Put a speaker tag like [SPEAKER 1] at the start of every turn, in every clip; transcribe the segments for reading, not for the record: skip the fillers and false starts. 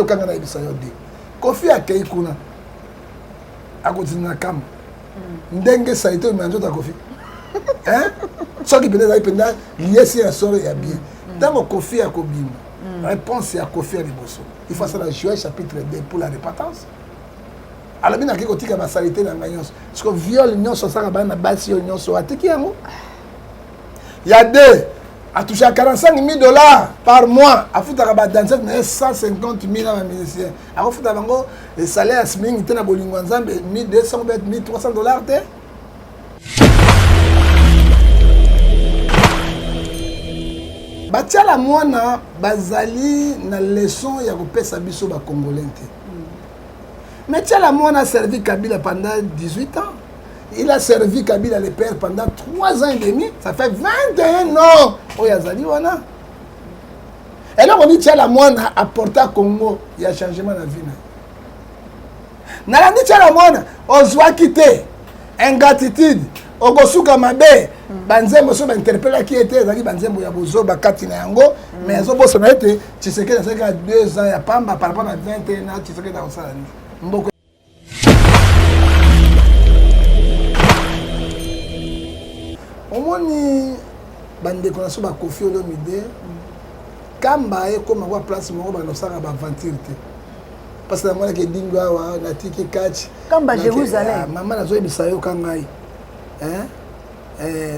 [SPEAKER 1] yo kanga na ibisa yo de Kofi akei kuna akotina kam ndenge saito manjo ta Kofi hein soki peut-être ay penda lié si un sort ya bien dans Kofi akobima réponse ya Kofi à liboso il faut ça la Joël chapitre 2 pour la repentance. Alors bien que kotika ba salité na nganyos parce que viol nyonso saka ba na basi nyonso atiki yango il y a deux à toucher à 45 000 $ par mois à foutre à danser 150 000 à musicien à foutre à bango le salaire swing tena bolingo nzambe 1200 1300 $. Batia la mwana bazali na leçon ya kopesa biso ba congolais. Mais Tchala Mouana a servi Kabila pendant 18 ans. Il a servi Kabila le père pendant 3 ans et demi. Ça fait 21 ans. Oh, Yazali Wana. Et là, on dit Tchala Mouana a apporté à Congo. Il y a changement de la vie. Nalandi Tchala Mouana, on doit quitter. Ingratitude. Ogosuka Mabe. Banzembo so interpellé qui était Zali Banzembo Yabozo Bakati na yango. Mais zo bosso na été, tu sais que ça fait 2 ans, il y a pas par rapport à 21 ans, tu sais que dans ça. Mboko omoni bande konaso ba Kofi Olomide kamba e koma kwa place moko ba nosaka ba aventure te parce que mwana ke dingwa wa natiki catch
[SPEAKER 2] kamba Jérusalem
[SPEAKER 1] mama nazo ebisa yo kangai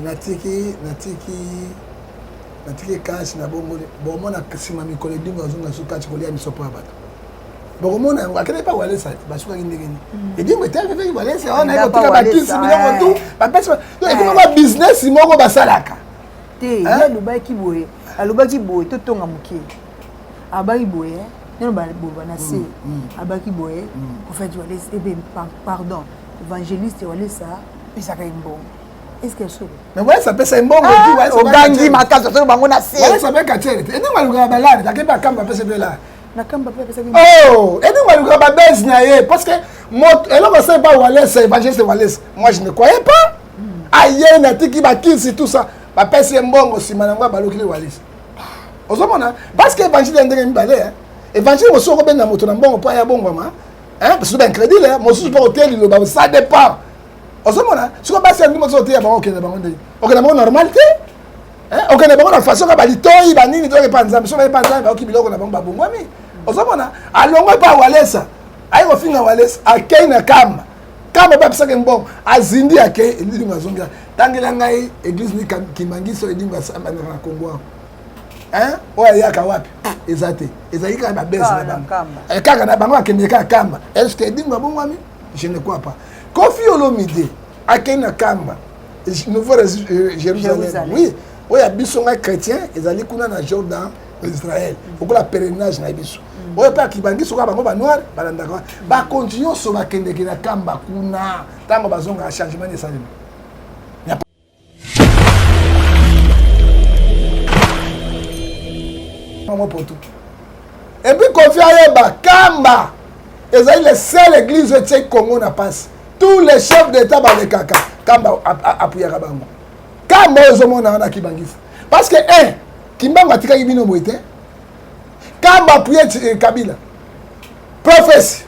[SPEAKER 1] natiki catch na bongo bomona sima mikolo dingwa zonga su catch kolia misopo abato. Bon, on a pas walé ça, parce que et dit mais t'as fait walé ça, on a été à 15 millions tout, il faut avoir business si moi ba salaka.
[SPEAKER 2] Té, ya luba ki boye, aluba ki boye to tonga muke. Aba ki boye, non ba boba na se. Aba ki boye, en fait walé pardon, évangéliste walé ça, puis ça ka imbo. Est-ce que c'est
[SPEAKER 1] mais ouais ça peut ça imbo tout ouais
[SPEAKER 2] ça gangi makazo to bango na se.
[SPEAKER 1] Ouais ça peut kachele. Et non maluka balade, ta ke ba kamba peut se là.
[SPEAKER 2] Oh,
[SPEAKER 1] et nous on va baisse parce que moi elle ne sait pas où aller c'est évangéliste moi je ne croyais pas aïe na tiki ba kinsi tout ça ba pèse mbongo si manangwa balokile walis ozomona parce que évangile ndenge mbale évangile oso ko benga moto na mbongo pa ya bongo ma parce que ben crédit là mo sous pas hôtel lo ba ça dépend ozomona siko basi ndimo zo hôtel ya bango kende bango ndenge okena bango normalité okena bango na façon ka balitoyi ba nini to ke panza so ba panza ba okibiloko na bango ba bongwami ozomona alongo pa walesa ayi ko finga walesa akei na kamba kamba ba pisa ke mbongo azindi akei elili mazonga tangela ngai église ni kimangiso edinga samba na Kongo oya yaka wapi ezate ezali ka ba bese na bango kaka na bango akende ka kamba est-ce que edinga bongwami je ne crois pas Kofi Olomide akei na kamba nouveau Jérusalem oui oya bisonga chrétien ezali kuna na Jordan Israël pour la pèlerinage na biso oyo pa kibangi soka bango ba noir balandaka ba continuer so ba kende na kamba kuna tango bazonga changement de salut maman pour tout et puis confier ba kamba ezali le seul église tchèque Congo na passe tous les chefs d'état ba le kaka kamba apuyaka bango kamba ozomona na kibangi parce que Kimbango atika ibino moite kamba appuyer Kabila prophétie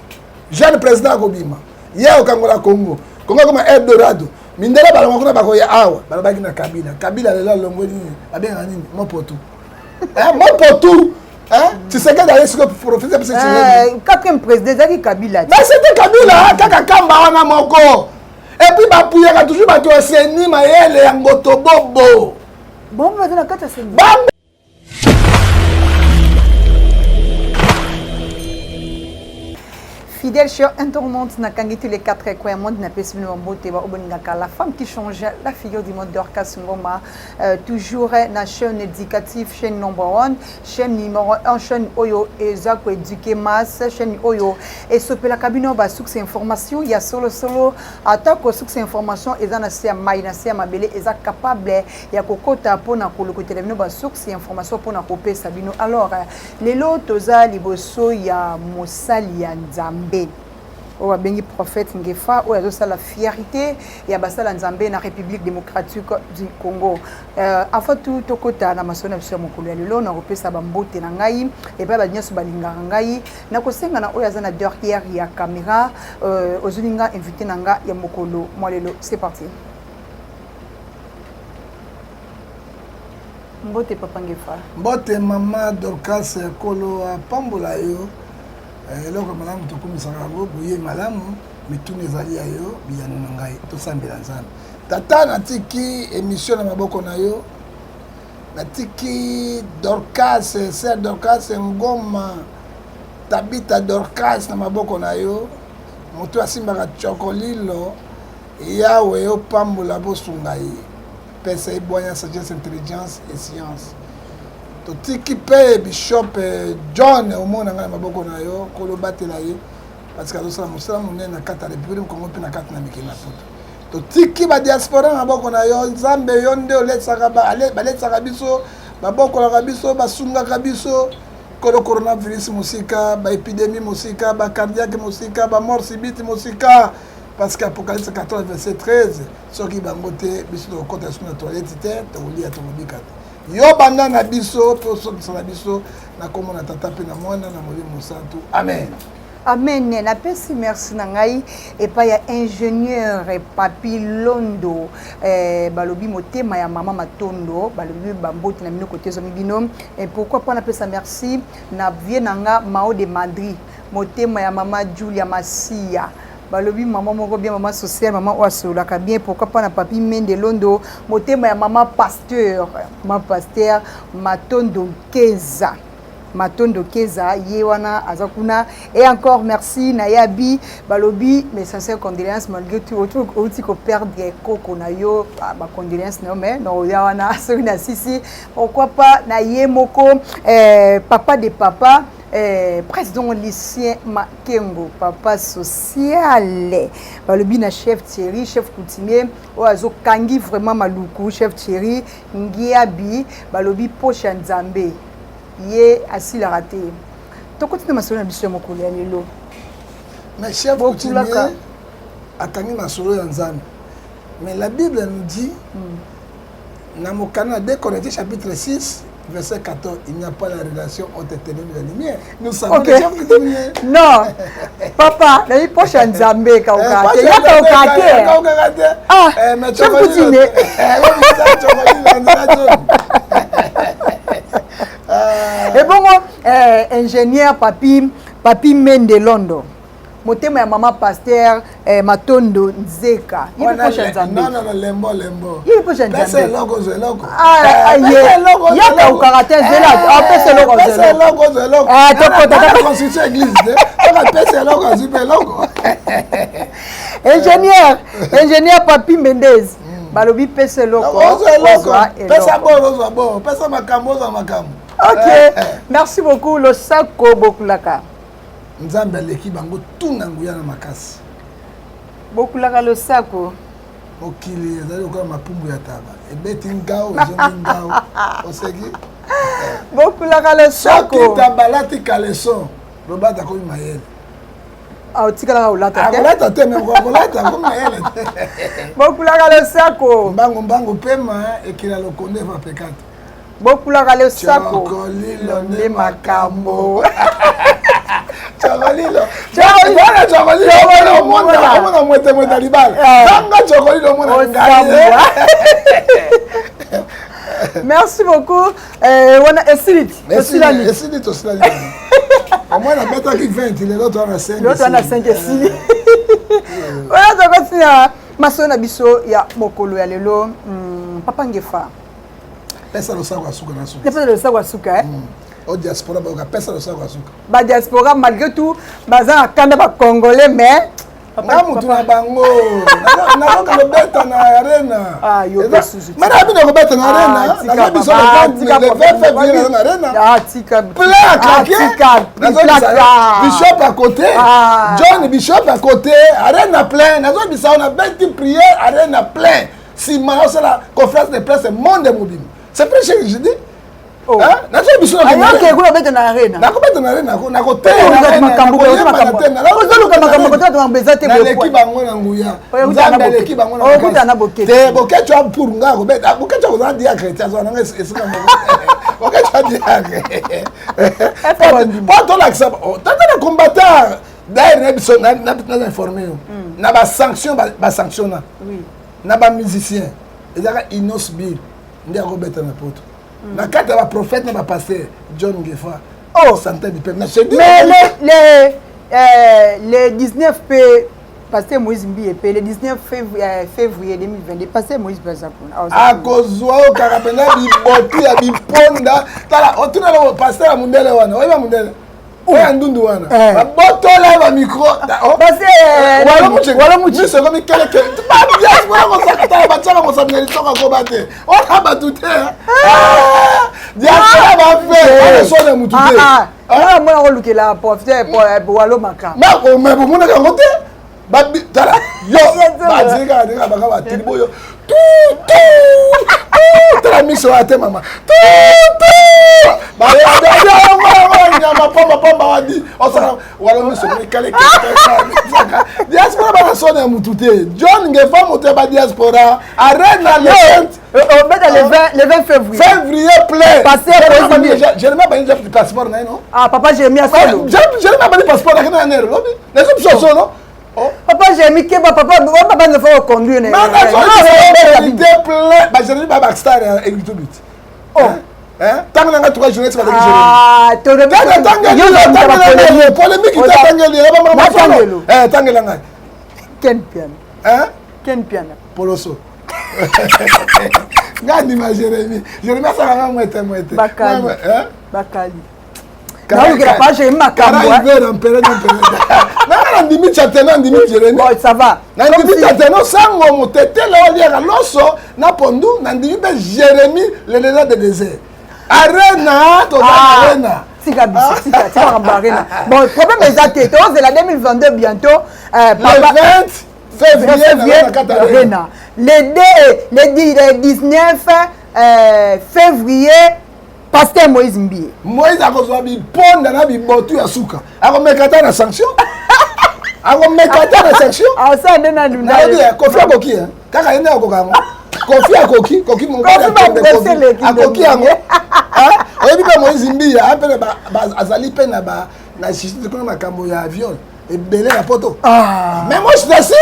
[SPEAKER 1] jeune président Kobima hier au Kangola Congo comme Eldorado mindela balongo kuna bakoya awa balabaki na Kabila lela longo nini abenga nini mopoto mopoto tu sais que d'ailleurs ce que prophétie parce que
[SPEAKER 2] quatrième président zaki Kabila
[SPEAKER 1] mais c'était Kabila kaka kamba wana moko et puis bapouyer toujours bato seni mayele ya ngoto bobo
[SPEAKER 2] bon va dans la carte seni Fidèle chers internautes, n'a qu'à tous les 4 coins monde n'a pas suivi mon beauté la femme qui change la figure du monde d'Orcas Ngoma toujours la chaîne éducative chaîne number 1 chaîne numéro 1 chaîne Oyo et Zako éduquer masse chaîne Oyo et ce que la cabine va succès information il y a solo attaque succès information et dans la maïna mabele et capable il y a kokota pour na ko le côté de va succès information pour na copier sabino alors les lots toza liboso ya mosali ya nzambe au bengi prophète Ngefa ou azo la fierté ya basala nzambe na République démocratique du Congo. Enfin tout tokota na masona biso mokolo ya lelo na kopesa bambote na ngai et ba nyaso balinga ngai na kosenga na oyo azana derrière ya caméra ozulinga invité nanga ya mokolo moi lelo. C'est parti. Mbote papa Ngefa.
[SPEAKER 1] Mbote mama Dorcas kolo pambola yo. Eloko malamu tokumisaka yango boye malamu mituni ezali ya yo biyano na ngai tosambela nzambe. Tata natiki émission na maboko na yo. Natiki Dorcas, sœur Dorcas Ngoma. Tabita Dorcas na maboko na yo. Moto asimbaka chokolilo. Yawe yo pambola bosungai. Pesa ibonya sagesse, intelligence et science. Totiki pe Bishop John au monde na maboko na yo kolo batela ye parce que azosala mosala monene na kata République Congo pe na kata na mikili na poto. Totiki ba diaspora na maboko na yo nzambe yo nde oletsaka baletsaka biso babokolaka biso basungaka biso kolo coronavirus musika ba épidémie musika ba cardiaque musika ba mort subite musika parce que Apocalypse 14 verset 13 soki bango te biso to kota sur na toilette te to lia to mobika yo banda na biso po so na biso na komona tata pe na mwana na molimo santu amen.
[SPEAKER 2] Amen. Na pesi merci na ngai et pas ya ingénieur Papi Londo balobi motema ya mama Matondo balobi bambote na mino côté zo mibino et pourquoi pas na pesa merci na vie nanga Mao de Madrid motema ya mama Julia Masia balobi maman moko bien maman sociale maman oasolaka bien pourquoi pas na Papi Mende Londo motema ya maman pasteur Matondo Keza yewana azakuna et encore merci na yabi balobi mes sincères condoléances malgré tout outi ko perdre koko na yo ba condoléances non mais non yawana sona sisi pourquoi pas na yemoko papa de papa président lycéen Makengo papa social balobi na chef Thierry chef coutumier oazo kangi vraiment maluku chef Thierry ngiabi balobi poche nzambe ye asila raté to continue masolo na biso mokolo ya lelo
[SPEAKER 1] mais chef coutumier akangi masolo ya nzambe mais la Bible nous dit na mokana de Corinthiens chapitre 6 verset 14, il n'y a pas la relation entre ténèbres et la lumière. Nous savons que chef coutumier.
[SPEAKER 2] Non, papa, la prochaine Nzambe kaukate. Ya kaukate. Ah, chef coutumier. Et bon, ingénieur Papi Mende Londo. Motema ya mama pasteur Matondo Nzeka. Il est prochain Nzambe.
[SPEAKER 1] Non, lembo.
[SPEAKER 2] Il est prochain Nzambe.
[SPEAKER 1] C'est logo.
[SPEAKER 2] Ah, ya ka ukarate zela. Ah, pese logo. Ah, toko
[SPEAKER 1] construction église. On pese logo, super logo.
[SPEAKER 2] Ingénieur Papi Mendez. Balobi pese logo.
[SPEAKER 1] Pesa bon. Pesa makambo.
[SPEAKER 2] OK. Merci beaucoup le sako bokulaka.
[SPEAKER 1] Nzambe leki bango tuna nguya na makasi.
[SPEAKER 2] Bokulaka le sako.
[SPEAKER 1] Okili ezali ko mapumbu ya taba. Ebeti ngao ezomi ngao. Oseki.
[SPEAKER 2] Bokulaka le sako.
[SPEAKER 1] Soki tabalati kaleson. Robata ko mayele.
[SPEAKER 2] Ah otikala ulata te.
[SPEAKER 1] Ulata te me ko ulata ko mayele.
[SPEAKER 2] Bokulaka le sako.
[SPEAKER 1] Mbango pema ekila lokonde va pekate.
[SPEAKER 2] Bokulaka le sako.
[SPEAKER 1] Chokolilo ne makambo.
[SPEAKER 2] Chokolilo. Merci beaucoup. On a Esilit.
[SPEAKER 1] Au moins la bête qui 20, l'autre on a 5.
[SPEAKER 2] L'autre on a 5 Esilit. Voilà, donc continue. Masona biso ya mokolo ya lelo. Papa Ngefa.
[SPEAKER 1] Pesa lo sago asuka na suka.
[SPEAKER 2] Pesa lo sago asuka
[SPEAKER 1] au diaspora ba pesa lo sago asuka.
[SPEAKER 2] Ba diaspora malgré tout baza kanda ba congolais mais
[SPEAKER 1] na mutu na bango na ko le beta na arena.
[SPEAKER 2] Ah yo besuzu.
[SPEAKER 1] Mana bino ko beta na arena. Na biso le 20 février na arena.
[SPEAKER 2] Ah tika.
[SPEAKER 1] Bishop à côté. John Bishop à côté, arena plein. Na zo bisa on a 20 prières, arena plein. Si maintenant c'est la conférence de presse monde mobile. C'est prêché que je dis. nazo biso na
[SPEAKER 2] ayoke kuna beta na arena
[SPEAKER 1] nakobeta na arena
[SPEAKER 2] na
[SPEAKER 1] leki bango na nguya nzambe leki bango na te bokecho pour nga kobeta bokecho ko za diacre tia zo nanga esika mo bokecho diacre pas ton accès tata na combattant d'ailleurs biso na informer na ba sanction na ba musicien ezaka Inos Bill ndi akobeta na poto na kati ya baprophète na bapasteur John Ngefa santé du peuple.
[SPEAKER 2] Mais les 19 p pasteur Moïse Mbiye le 19 février 2022 pasteur Moïse Bazakuna
[SPEAKER 1] akozwa okaka pena biboti ya biponda tala otuna lo pasteur ya mundele wana oyiba mundele oya ndundu wana babotola ba micro wala muchi miso komi keleke babias wala kosakata bachaka kosamneli toka ko bate ona batute diaspora ba fe on sone mutute
[SPEAKER 2] moi on lukela profiter pour walo maka
[SPEAKER 1] na ko me bo mona kango te babi tala yo bazika ndika baka ba tilibo yo tala miso ate mama ba ya nyama pomba wadi osana wala miso ni kale diaspora ba sone ya mutute John Ngefa moto ba diaspora arena
[SPEAKER 2] le 20
[SPEAKER 1] février plein
[SPEAKER 2] passer
[SPEAKER 1] Jérémie ba ni passeport na non
[SPEAKER 2] papa Jérémie solo
[SPEAKER 1] Jérémie ba ni passeport na nero lobi les options non
[SPEAKER 2] papa Jérémie ke papa ne faut conduire
[SPEAKER 1] mais vérité plein ba Jérémie ba Backstar et YouTube tant que tu as joué sur la polémique
[SPEAKER 2] Ken piano
[SPEAKER 1] Poloso Gadi ma Jérémie ça moite
[SPEAKER 2] Bakali non que la page est macabre ça va
[SPEAKER 1] sango motete la oliera loso na pondu na ndimi be Jérémie le lézard de désert arena to arena
[SPEAKER 2] sika arena bon le problème est que c'est la 2022 bientôt
[SPEAKER 1] le 20 février
[SPEAKER 2] arena le 19 février pasteur Moïse Mbiye
[SPEAKER 1] Moïse akozwa biponda na bibotu ya suka akomekata na sanction akomekata na sanction
[SPEAKER 2] ça ndena nduna
[SPEAKER 1] kofi akoki kaka yende akokango kofi mon akoki yango oyebi pe Moïse Mbiye apele azali pe na justice kuna makambo ya viol ebele na poto mais moi je suis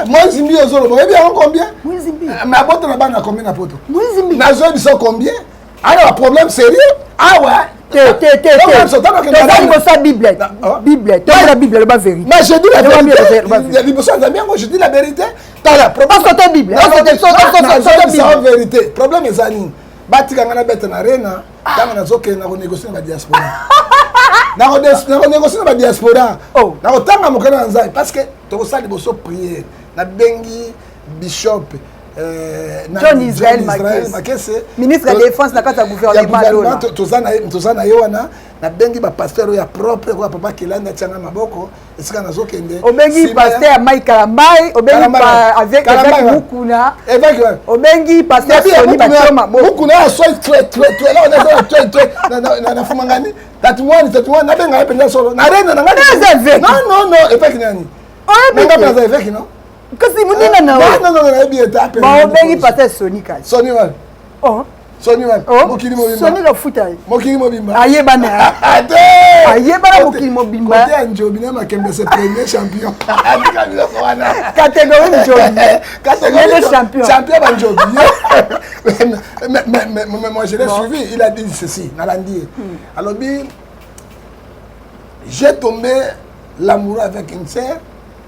[SPEAKER 1] Moïse Mbiye ozolo oyebi yango combien
[SPEAKER 2] Moïse Mbiye
[SPEAKER 1] mais aboto na bana combien na poto
[SPEAKER 2] Moïse Mbiye
[SPEAKER 1] nazo biso combien alors problème sérieux
[SPEAKER 2] Bible la Bible la vérité
[SPEAKER 1] mais je dis la vérité je dis la vérité tala problème
[SPEAKER 2] c'est Bible
[SPEAKER 1] c'est vérité problème ezani batika ngana beta na arena tanga nazoke na négocier na diaspora na négocier na diaspora na otanga mokana nzai parce que to sali boso prière na bengi bishop
[SPEAKER 2] John Israel Makese ministre de la défense na kata gouvernement
[SPEAKER 1] tozana yewana na bengi ba pasteur ya propre kwa papa Kelanda tianga maboko esika nazokende
[SPEAKER 2] obengi pasteur Mike Kalambai obengi avec Mukuna obengi pasteur Soni Batoma
[SPEAKER 1] Mukuna so très là na fumangani tatumwani na benga penda solo na rena na ngani non effect nani benga penda effect non
[SPEAKER 2] kasi munina na
[SPEAKER 1] na ebi etape
[SPEAKER 2] ba obengi pasteur Soni kai
[SPEAKER 1] Soni wan Soni wan mokili mobimba
[SPEAKER 2] Soni la futa
[SPEAKER 1] mokili mobimba
[SPEAKER 2] ayebana mokili mobimba
[SPEAKER 1] côté Njobi na Makembe c'est premier champion
[SPEAKER 2] catégorie Njobi
[SPEAKER 1] catégorie champion ba Njobi mais moi je l'ai suivi il a dit ceci Nalandi alors j'ai tombé l'amoureux avec une sœur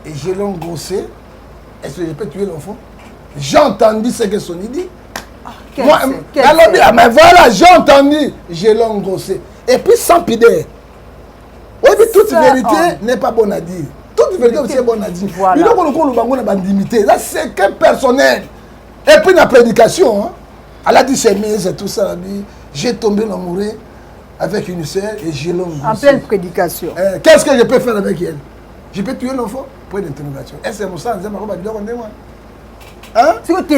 [SPEAKER 1] et je l'ai engrossé. Est-ce que je peux tuer l'enfant? J'ai entendu ce que Soni dit. Moi, mais voilà, j'ai entendu, je l'ai engrossé. Et puis sans pudeur. Oui, mais toute vérité n'est pas bonne à dire. Toute vérité aussi est bonne à dire. Il faut qu'on ait bandimité. Là, c'est que personnel. Et puis la prédication, elle a dit c'est tout ça. J'ai tombé l'amoureux avec une sœur et je l'ai engrossé.
[SPEAKER 2] En pleine prédication.
[SPEAKER 1] Qu'est-ce que je peux faire avec elle? Je peux tuer l'enfant? Point d'interrogation. Est-ce que c'est ça? Je vais vous hein?
[SPEAKER 2] Si vous êtes tout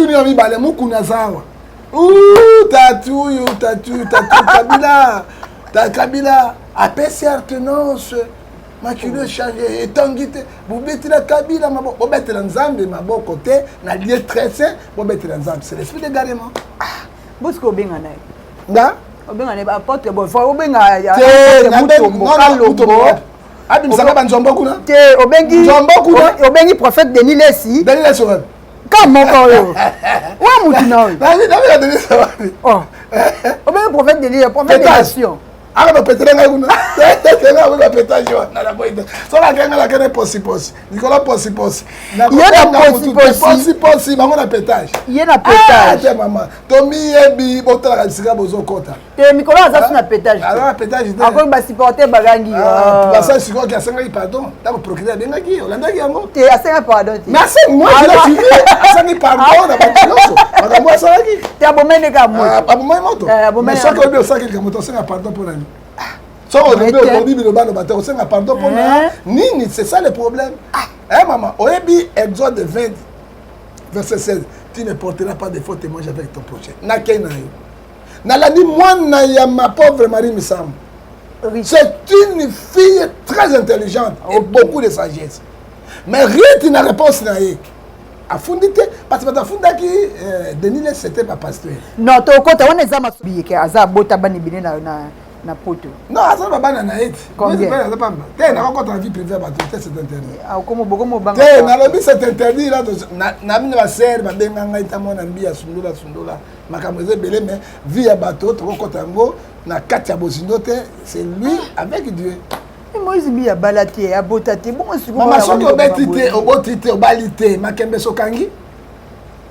[SPEAKER 2] le monde,
[SPEAKER 1] Ouh, ta tatou Kabila apesi alternance makilo changer etangite bobetela Kabila maboko bobetela nzambe maboko te na lieu très saint bobetela nzambe c'est l'esprit de garement
[SPEAKER 2] bosko benga na
[SPEAKER 1] nga
[SPEAKER 2] obenga ne apôtre bon faut obenga
[SPEAKER 1] te na mutombo abi msaka banzombo kuna
[SPEAKER 2] te obengi prophète Denis Lesi Quand mon corps, où est mon oh, obengi prophète Denis, prophète de nation.
[SPEAKER 1] Ah, mais peut-être que vous avez pétage. Ça la gagne la gagne possible. Nicolas possible. Il y a possible. Maman la pétage.
[SPEAKER 2] Il y a pétage.
[SPEAKER 1] Ah, maman. Tommy ebi botala kasika bozo kota.
[SPEAKER 2] Te Nicolas ça na pétage.
[SPEAKER 1] Alors pétage.
[SPEAKER 2] Encore ba supporter bagangi.
[SPEAKER 1] Ah, tu vas siko ki asenga pardon. Tako procureur benga ki olanda ki yango.
[SPEAKER 2] Te asenga pardon.
[SPEAKER 1] Merci moi je l'ai suivi. Asenga pardon na batiloso. Makambo asangi.
[SPEAKER 2] Te abomene ka moto.
[SPEAKER 1] Abomene moto. Mais ça que bien ça que moto asenga pardon pour lui. So pardon pour Nini, c'est ça le problème. Maman, au début, Exode 20, verset 16, tu ne porteras pas de faux témoignages avec ton prochain. Nalani, moi, ma pauvre Marie Missam. C'est une fille très intelligente et beaucoup de sagesse. Mais rien n'a réponse. Afundite parce que afundaki Denis c'était pas pasteur.
[SPEAKER 2] Non, to kota on ezama subi ke azabota bani bine na poto.
[SPEAKER 1] Non, azaba bana na eti.
[SPEAKER 2] Combien?
[SPEAKER 1] Te na kota vie privée ba tout c'est interdit.
[SPEAKER 2] Ah comme bokomo banga.
[SPEAKER 1] Te na lobi c'est interdit là na mine ba ser ba benga ngai tamona mbia sundola makambo ezebele mais vie ya bato to kota ngo na kati ya bozindo te c'est lui avec Dieu.
[SPEAKER 2] Moïse bi ya balati ya botati bon siko
[SPEAKER 1] mama soki obetite obotite obalite makembe sokangi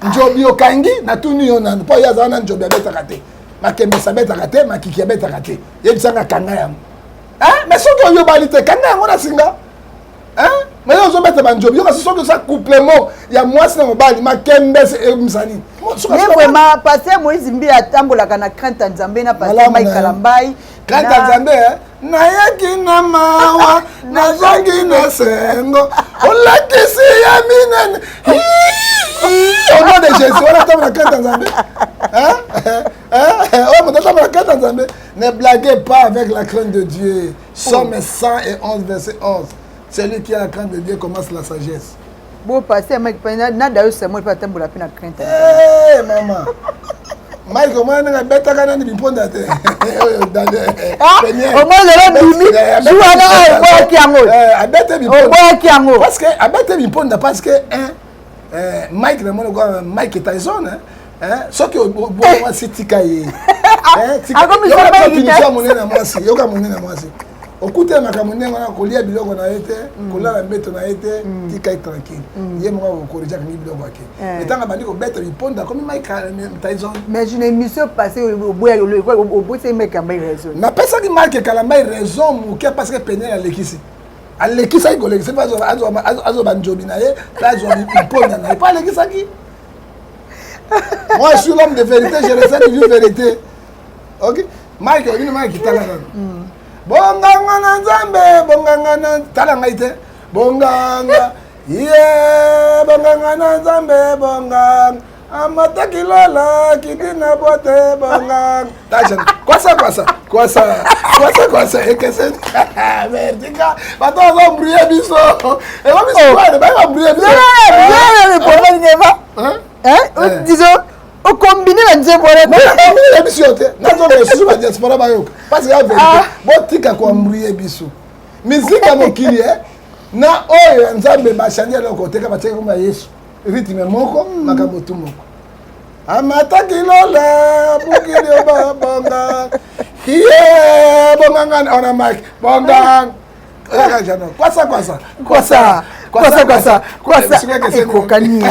[SPEAKER 1] njobi okangi na tuni yona po yaza na njobi abetaka te makembe sabetaka te makiki abetaka te yebisanga kanga yango mais soki oyo balite kanga yango na singa mais ozo beta banjobi yoka soki ça couplement ya mwasi na mobali makembe ebimsani
[SPEAKER 2] mais vraiment passer Moïse bi atambolaka na crainte nzambe na passer Mike Kalambai
[SPEAKER 1] Kanta Nzambe nayaki na mawa nazongi na sengo olakisi ya minene au nom de Jésus on attend la Kanta Nzambe ne blaguez pas avec la crainte de Dieu. Somme 111 verset 11. Celui qui a la crainte de Dieu commence la sagesse.
[SPEAKER 2] Bon passer Mike na d'ailleurs c'est moi pas tambola pina crainte.
[SPEAKER 1] Maman Mike, comment on a bêta quand on ponda te.
[SPEAKER 2] Au moins le bimi. Jouana au kiango.
[SPEAKER 1] Abete bi ponda. Au kiango. Parce que abete bi ponda parce que Mike na mono Mike Tyson so que bon sitika ye.
[SPEAKER 2] Comme ça pas
[SPEAKER 1] ita monena mwasi. Yoka monena mwasi. Okute makamunenga na kolia biloko na ete, kolala mbeto na ete, tika tranquille. Yemo ko korija ka biloko ake. Etanga bandiko beta biponda comme Mike Tyson.
[SPEAKER 2] Mais je n'ai émission passée au bout c'est mec Kalambai raison.
[SPEAKER 1] Na pesa ki Mike Kalambai raison muke parce que Penel alekisi. Alekisa iko lekisa pas azo banjobi na ye, azo biponda na. Pas alekisa ki. Moi je suis l'homme de vérité, je reste de vérité. OK? Mike, il Mike tala na. Bonganga na Nzambe, bonganga na tala ngaite. Bonganga. Bonganga na Nzambe, bonganga. Amataki lola kitina bote bonganga. Tajan. Quoi ça? Et que c'est merde, gars. Bato on brûler biso. Et on biso, va brûler biso.
[SPEAKER 2] Le problème n'est pas. Disons au combiné la nzembo
[SPEAKER 1] la biso te. Na zo le sous diaspora ba yo. Parce que la vérité, botika ko brûler biso. Musique à mokili na oyo Nzambe ba changer le côté ka bateka kuma Yesu. Rythme moko makambo tu moko. Amataki lola bukili bonga. Bonganga on a Mike. Bonganga. Quoi ça?
[SPEAKER 2] Kokani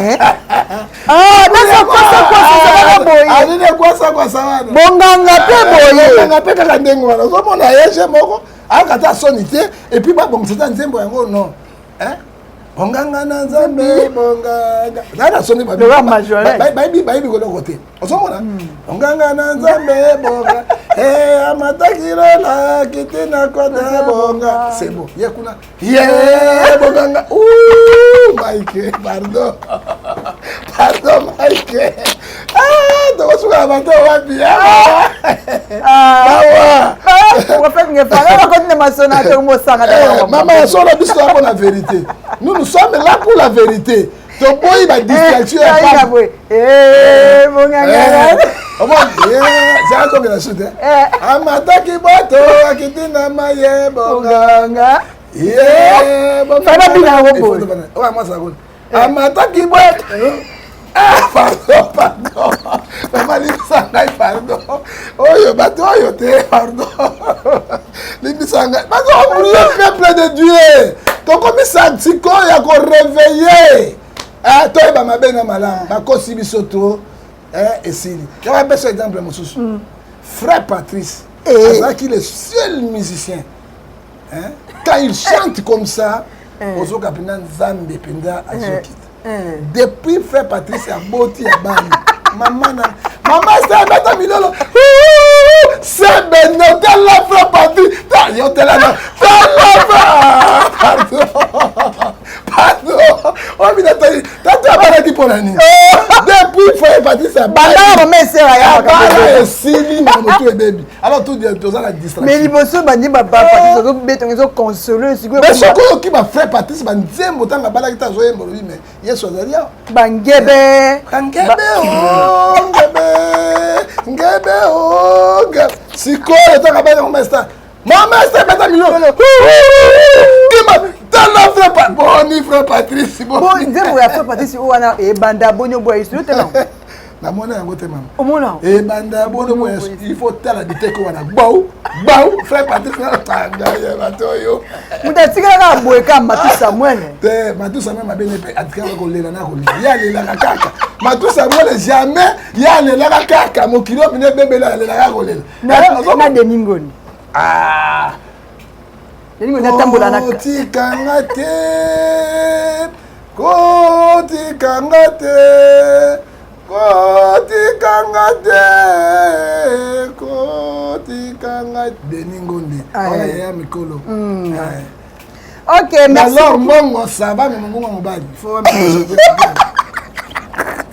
[SPEAKER 2] ah nasa quoi ça bonganga pe boye
[SPEAKER 1] bonganga pe kaka ndengo wana ozomona yeje moko akata sonité et puis ba bon c'est nzembo yango non bonganga na Nzambe bonganga na soni ba ba ko côté ozomona bonganga na Nzambe bonga amataki lola kitina kota bonga c'est bon yakuna bonganga Mike pardon Mike to ko suka bato wapi
[SPEAKER 2] prophète ngefana ko ne masona to mo sanga
[SPEAKER 1] maman so la biso pour la vérité nous sommes là pour la vérité to boy ba distraction
[SPEAKER 2] mon nganga
[SPEAKER 1] ça comme la suite amataki bato akitina maye bonganga
[SPEAKER 2] fana bina wo
[SPEAKER 1] ouais moi ça roule amataki bato pardon maman libisanga pardon oyo bato oyo te pardon libisanga bato prier peuple de Dieu to comme ça tiko ya ko réveiller to ba mabe na malamu bakosi biso to esili je vais passer exemple mosusu frère Patrice qui est le seul musicien quand il chante comme ça ozo kapina nzambe penda azokita depuis frère Patrice a boti ya bani maman c'est bata milolo c'est benote la frère Patrice ta yo tela na pardon oh mina tata bana ki pona ni depuis frère Patrice a
[SPEAKER 2] bana mais c'est ya
[SPEAKER 1] bana sili na moto e baby alors tout de ça la distraction
[SPEAKER 2] mais liboso bandi ba Patrice zo beto zo consoler siko
[SPEAKER 1] mais soko ki ba frère Patrice ba nzembo tanga bala ki ta zo yembo mais yeso zalia
[SPEAKER 2] bangebe
[SPEAKER 1] ngebe sikoyo tanga bala ko mesta maman c'est bata milolo kima tala frère boni frère Patrice
[SPEAKER 2] bon nzembo ya frère Patrice o wana e banda bonyo boy isu te non
[SPEAKER 1] na mona yango te maman
[SPEAKER 2] omona
[SPEAKER 1] e banda bonyo boy il faut tala biteko wana bau frère Patrice na tanga ya batoyo
[SPEAKER 2] mutatikala ka boy ka Matu Samuel
[SPEAKER 1] te Matu Samuel mabene pe atikala ko lela na ko ya lela kaka Matu Samuel jamais ya lela kaka mokilo bine bebela lela ko lela
[SPEAKER 2] na deningoni Deningo na tambola na
[SPEAKER 1] kotikanga te Deningo ndi ona ya mikolo
[SPEAKER 2] OK merci
[SPEAKER 1] alors mbongo ça va mais mbongo mobali faut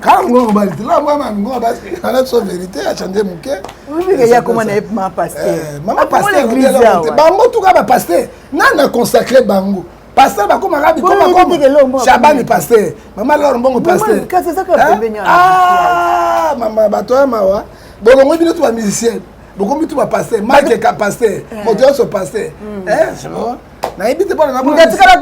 [SPEAKER 1] quand on va dire là moi on va la vérité à changer mon cœur
[SPEAKER 2] oui il y a comment na ma pasteur
[SPEAKER 1] maman pasteur bango tout ka ba pasteur nana consacré bango pasteur ba comme arabe comme Chaban pasteur maman leur mbongo pasteur
[SPEAKER 2] c'est ça que problème
[SPEAKER 1] maman ba toi mawa bon moi bino tout ba musicien beaucoup tout ba pasteur Mike ka pasteur moto so pasteur c'est bon na ibite bana na
[SPEAKER 2] mutatikala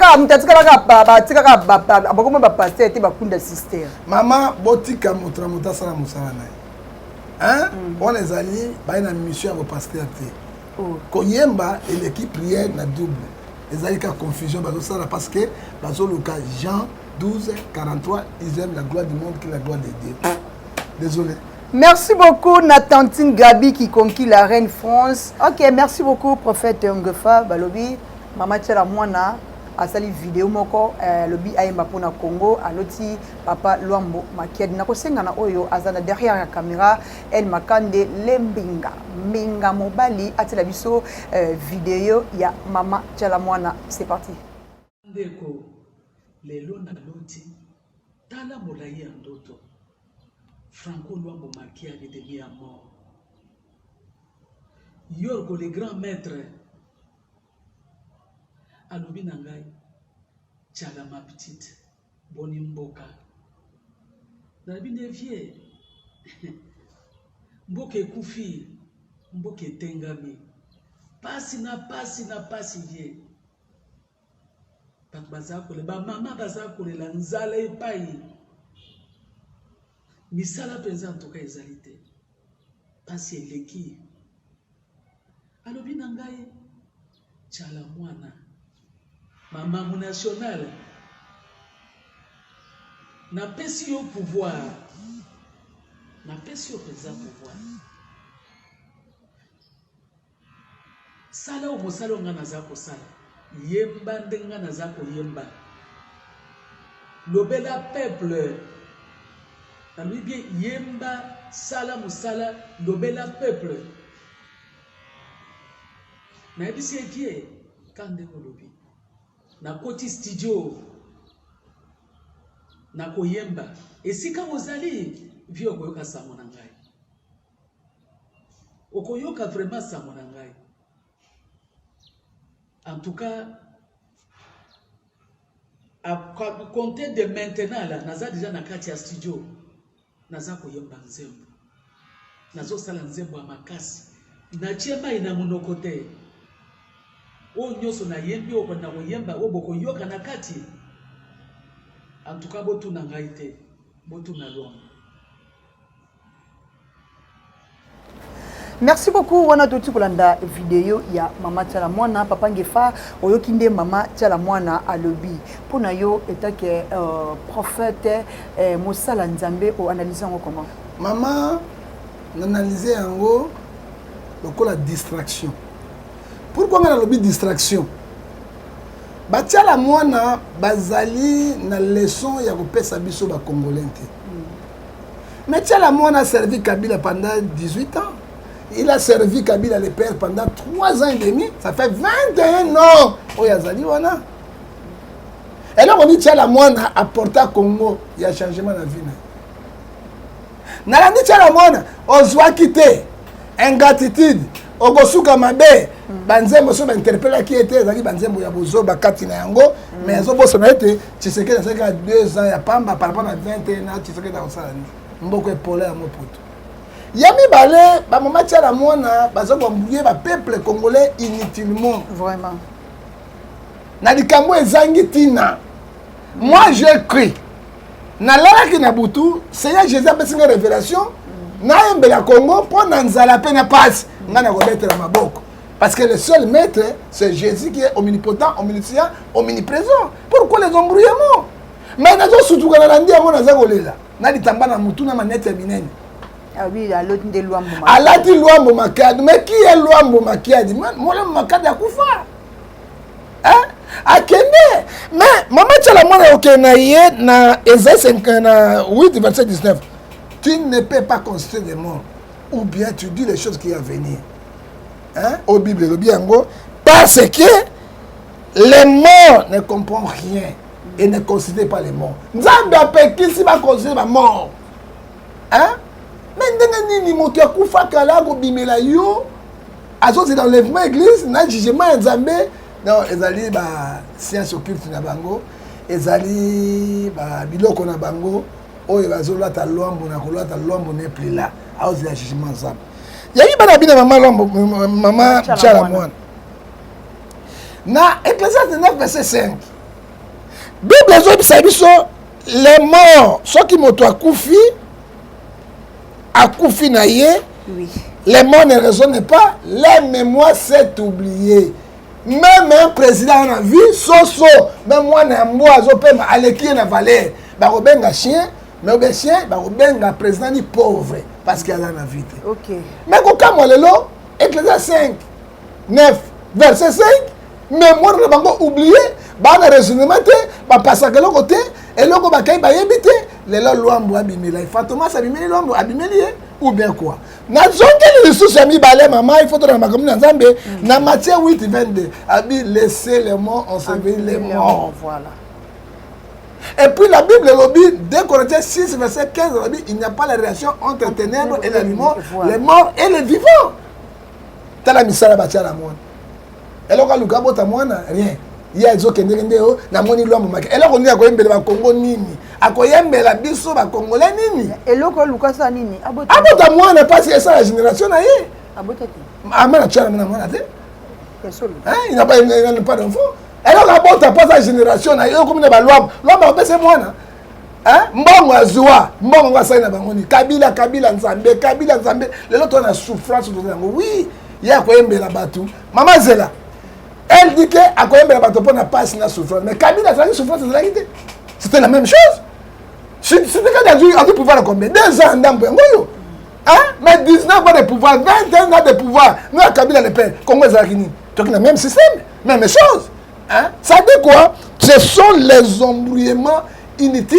[SPEAKER 2] ba bakoma ba pasteur te bakunda sister
[SPEAKER 1] mama botika motra sala musala na on les alliés ba na mission au pasteur te koyemba et l'équipe prière na double les alliés ka confusion ba sala parce que bazo loka Jean 12:43 ils aiment la gloire du monde que la gloire de Dieu. Désolé.
[SPEAKER 2] Merci beaucoup Natantine Gabi qui conquit la reine France. OK, merci beaucoup prophète Ngofa Balobi. Mama Tchela Mwana a sali vidéo moko lobi ayemba pona Congo aloti papa Luambo Makiadi na kosenga na oyo azana derrière la caméra El Makande Lembinga Minga Mobali atela biso vidéo ya Mama Tchela Mwana. C'est parti.
[SPEAKER 3] Ndeko lelo na loti tala molai ya ndoto Franco Luambo Makiadi devient mort. Yorgo le grand maître alobi na ngai Tchala ma petite boni mboka nalobi nde vie mboka ekufi mboka etengami pasi na pasi vie bato baza kolela bamama baza kolela nzala epai misala mpenza ntoka ezali te pasi eleki alobi na ngai Tchala mwana Maman nationale n'a pas si au pouvoir n'a pas si au président pouvoir sala o mosalo nga nazako sala yemba ndenga nazako yemba lobela peuple na lui bien yemba sala musala lobela peuple na bisi ekie kande kolobi na koti studio na koyemba esika ozali vio koyoka sango na ngai okoyoka vraiment sango na ngai. En tout cas, à compter de maintenant là, naza déjà na kati ya studio, naza koyemba nzembo. Nazo sala nzembo ya makasi. Na chema ina monoko te. O nyoso na yembi o na koyemba o boko yoka na kati. En tout cas botu na ngai te, botu na lomba.
[SPEAKER 2] Merci beaucoup wana toti kolanda vidéo ya Mama Tchala Mwana papa ngefa oyokinde Mama Tchala Mwana alobi pona yo etake prophète Mosala Nzambe o analyser ngo comment
[SPEAKER 1] Maman analyser yango lokola distraction. Pourquoi on a lobby distraction? Ba Tchala Mwana bazali na leçon ya kopesa biso ba congolais te. Mais Tchala Mwana a servi Kabila pendant 18 ans. Il a servi Kabila le père pendant 3 ans et demi. Ça fait 21 ans. Oh, Yazali, wana. Et là, on dit Tchala Mwana a apporté à Congo. Il y a changement dans la vie. Nalandi Tchala Mwana, on soit quitté. Ingratitude. Ogosuka mabe. Banzembo so interpellé qui était Zali Banzembo ya bozo bakati na yango. Mais zo boso na été, tu sais que ça 2 ans ya pamba par rapport à 21 ans, tu sais que dans ça. Mboko epolé à mon pote. Yami balé, ba Mama Tchala Mwana, bazo bambouyer ba peuple congolais inutilement.
[SPEAKER 2] Vraiment.
[SPEAKER 1] Na likambo ezangi tina. Moi j'ai cru. Na lala ki na butu, Seigneur Jésus a fait une révélation. Na yembela Congo pour nanzala pe na passe. Ngana ko mettre ma boko. Parce que le seul maître, c'est Jésus qui est omnipotent, omniscient, omniprésent. Pourquoi les embrouillements? Mais nazo surtout kana nandi yango naza kolela. Na litamba na mutu na manete minene.
[SPEAKER 2] Ah oui, à l'autre de Luambo.
[SPEAKER 1] Allah dit Luambo Makadi. Mais qui est Luambo Makadi? Moi, Makadi a Koufa. Hein? A Kende. Mais Mama Tchala Mwana Okenaye na Esaïe 8, verset 19. Tu ne peux pas construire des morts. Ou bien tu dis les choses qui vont venir. Hein? Au Bible, le Biango. Parce que les morts ne comprennent rien. Et ne considèrent pas les morts. Nzambe a qui si va considérer les morts. Hein? Mais ndenge nini moto akufa kala ko bimela yo azo c'est dans l'enlèvement église na jugement Nzambe non ezali ba science occulte na bango ezali ba biloko na bango oyo bazolata lwambo na kolata lwambo ne plus là azo la jugement Nzambe yaki bana bina Mama Tchala Mwana na Ecclésiaste 9 verset 5 Bible zo biso les morts ceux qui moto akufi Akoufi naye, oui. Les morts ne raisonnent pas, les mémoires s'est oublié. Même un président en a vu, so, même moi, moi, je peux aller qui na valeur. Bah, un chien, mais un chien, bah, un président ni pauvre, parce qu'il y a la vie.
[SPEAKER 2] Ok.
[SPEAKER 1] Mais quand moi, le lot, Ecclésiaste 5, 9, verset 5, mémoire n'a pas oublié, bah, le raisonnement, bah, passe à quel côté, et là, bah, quand il va y habiter, les lois l'ouambo abimeli. Fantômas abimeli l'ouambo abimeli ou bien quoi? Na zongi les sous ami balé maman il faut dans ma commune Nzambe na Matthieu 8 22 abi laissez les morts ensevelir les morts.
[SPEAKER 2] Voilà.
[SPEAKER 1] Et puis la Bible le dit 2 Corinthiens 6 verset 15 le dit il n'y a pas la relation entre les ténèbres et la lumière, les morts et les vivants. Tala misala Tchala Mwana. Et là quand Luka bota mwana rien. Il y a des gens qui ont na moni lwa mama. Et là on dit akoyembela ba Congo nini? Akoyembela biso ba Congolais nini?
[SPEAKER 2] Et loko Lukasa nini?
[SPEAKER 1] Abota mwana parce que ça la génération na ye.
[SPEAKER 2] Abota ti.
[SPEAKER 1] Amana Tchala mwana te.
[SPEAKER 2] Hein,
[SPEAKER 1] il n'a pas d'enfant. Et là abota pas sa génération na ye comme na ba lwa. Lwa ba pese mwana. Hein? Mbongo azwa, mbongo ngasa na bangoni. Kabila Nzambe, Kabila Nzambe. Les autres on a souffrance de ngo. Oui, il y a akoyembela batu. Mama Zela. Elle dit que à quoi elle va te prendre pas la souffrance. Mais Kabila a souffrance de la guide. C'était la même chose. C'était quand il a pouvoir combien 2 ans dans Bengoyo. Hein? Mais 19 ans de pouvoir, 21 ans de pouvoir. Nous à Kabila le père. Congo Zakini. Donc le même système, même chose. Hein? Ça dit quoi? Ce sont les embrouillements inutiles.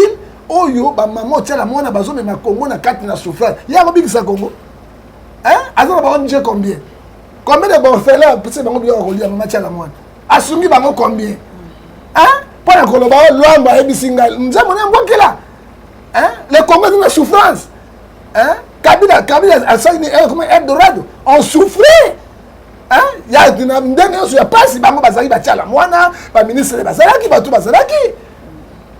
[SPEAKER 1] Oyo ba maman Tchala Mwana bazo mais ma Congo na 4 na souffrance. Il y a combien ça Congo? Hein? Azana ba on combien? Combien de bons félins pour ces banques bien reliés à Mama Tchala Mwana? Assumi bango combien? Hein? Pour la Colombie, l'Ouamba et Bisinga, nous avons un bon là. Hein? Les Congolais ont la souffrance. Hein? Kabila asali comment Eldorado on souffrait. Hein? Il y a des gens qui passent bango bazali batiala mwana ba ministre bazalaki bato bazalaki.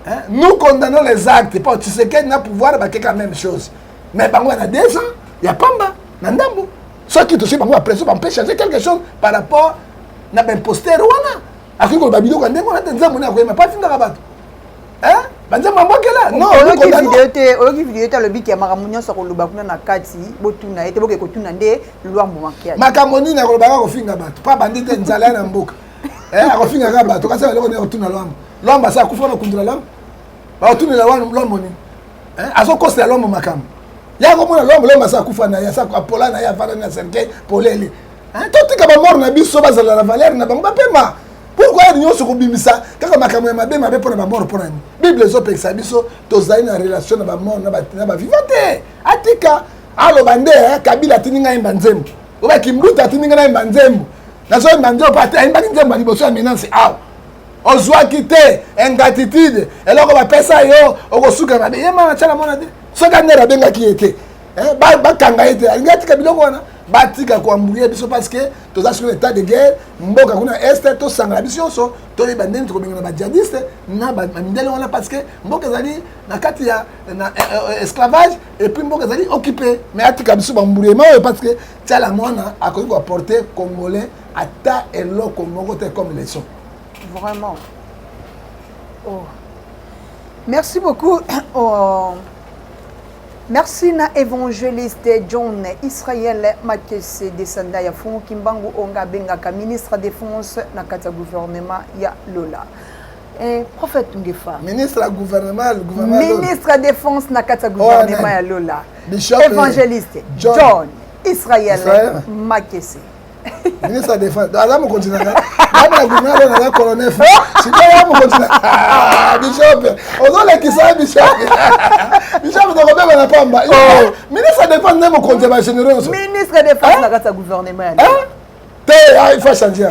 [SPEAKER 1] Hein? Nous condamnons les actes pas tu sais qu'il n'a pouvoir ba quelque même chose. Mais bango na 2 ans, il y a pamba na ndambo. Ceux qui touchent bango après ça on peut changer quelque chose par rapport na ben poster wana. Akiko ba biloko ndengo na tenza mona ko ma pas finga bato. Hein? Banza mambokela non
[SPEAKER 2] oyoki vidéo te alobi ke makambo nyonso koloba kuna na kati botuna ete boke kotuna nde lwambo makiaji
[SPEAKER 1] makambo nini akolobaka kofinga bato pa bandi te nzala ya na mboka akofingaka bato kasi eloko nini akotuna lwambo lwambo asa akufa na okundula lwambo bakotunela lwambo nini azokosela lwambo makambo yakomona lwambo asa akufa na ye asa apola na ye avanda na cercueil polele totika bamor na biso bazala na valere na bango bapema. Pourquoi nous sommes bimisa kaka makambo ya mabe pour na mort pour ani Bible ezopekisa biso tozali na relation na ba mort na ba vivante atika alo bande Kabila tininga imba nzembo oba kimbuta tininga na imba nzembo nazo imba nzembo pata imba nzembo liboso ya menace aw ozwaki te ingratitude eloko bapesa yo okosuka mabe yema na chala mona de soka ndera bengaki ete bakanga ete alingatika biloko wana batika kwambuye biso parce que toza sur l'état de guerre mboka kuna este to sangala biso so to libandeni to benga ba djihadiste na ba mindele wana parce que mboka zali na kati ya na esclavage et puis mboka zali occupé mais atika biso bambuye ma parce que tala mona akoki ko apporter congolais ata eloko moko te comme leçon
[SPEAKER 2] vraiment. Oh, merci beaucoup. Oh. Merci na évangéliste John Israël Makese descendant ya Fonds Kimbangu onga bengaka ministre de défense na kata gouvernement ya Lola. Prophète Ngefa.
[SPEAKER 1] Ministre du gouvernement,
[SPEAKER 2] ministre de défense na kata gouvernement ya Lola.
[SPEAKER 1] Bishop
[SPEAKER 2] évangéliste John Israël Makese.
[SPEAKER 1] Ministre de défense. Ala mo continue. Ala gouvernement na colonel. Si pas mo continue. Bishop. Ozola kisa bishop. Bishop de Robert na pamba. Ministre de défense na mo continue généraux.
[SPEAKER 2] Ministre de défense na kata gouvernement ya.
[SPEAKER 1] Te il faut changer.